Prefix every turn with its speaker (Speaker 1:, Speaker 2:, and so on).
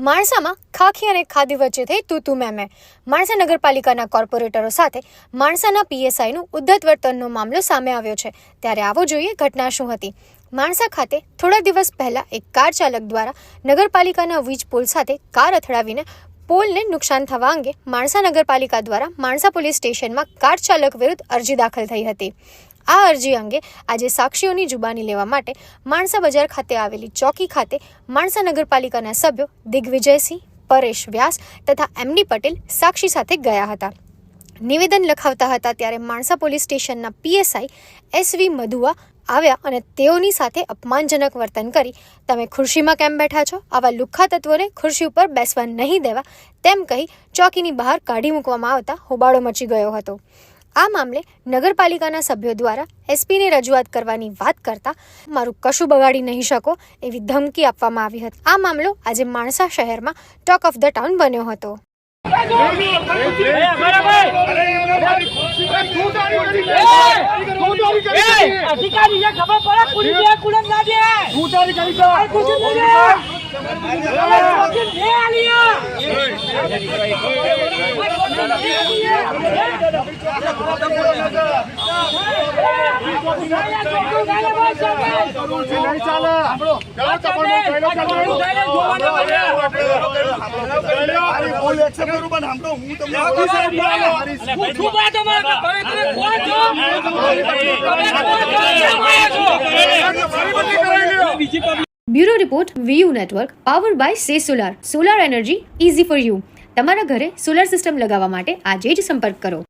Speaker 1: માણસામાં ખાખી અને ખાદી વચ્ચે થઈ તું મેં માણસા નગરપાલિકાના કોર્પોરેટરો સાથે માણસાના પીએસઆઈનું ઉદ્ધત વર્તનનો મામલો સામે આવ્યો છે। ત્યારે આવો જોઈએ ઘટના શું હતી। માણસા ખાતે થોડા દિવસ પહેલા એક કાર ચાલક દ્વારા નગરપાલિકાના વીજ પોલ સાથે કાર અથડાવીને પોલને નુકસાન થવા અંગે માણસા નગરપાલિકા દ્વારા માણસા પોલીસ સ્ટેશનમાં કાર ચાલક વિરુદ્ધ અરજી દાખલ થઈ હતી। આ અરજી અંગે આજે સાક્ષીઓની જુબાની લેવા માટે માણસા બજાર ખાતે આવેલી ચોકી ખાતે માણસા નગરપાલિકાના સભ્યો દિગ્વિજયસિંહ, પરેશ વ્યાસ તથા એમડી પટેલ સાક્ષી સાથે ગયા હતા। નિવેદન લખાવતા હતા ત્યારે માણસા પોલીસ સ્ટેશનના પીએસઆઈ SV મધુઆ આવ્યા અને તેઓની સાથે અપમાનજનક વર્તન કરી તમે ખુરશીમાં કેમ બેઠા છો, આવા લુખ્ખા તત્વોને ખુરશી ઉપર બેસવા નહીં દેવા તેમ કહી ચોકીની બહાર કાઢી મૂકવામાં આવતા હોબાળો મચી ગયો હતો। આ મામલે નગરપાલિકાના સભ્યો દ્વારા એસપીને રજૂઆત કરવાની વાત કરતા મારું કશું બગાડી નહીં શકો એવી ધમકી આપવામાં આવી હતી। આ મામલો આજે માણસા શહેરમાં ટોક ઓફ ધ ટાઉન બન્યો હતો। Bureau report VU network powered by से solar energy easy for you. તમારા ઘરે સોલર સિસ્ટમ લગાવવા માટે આજે જ સંપર્ક કરો।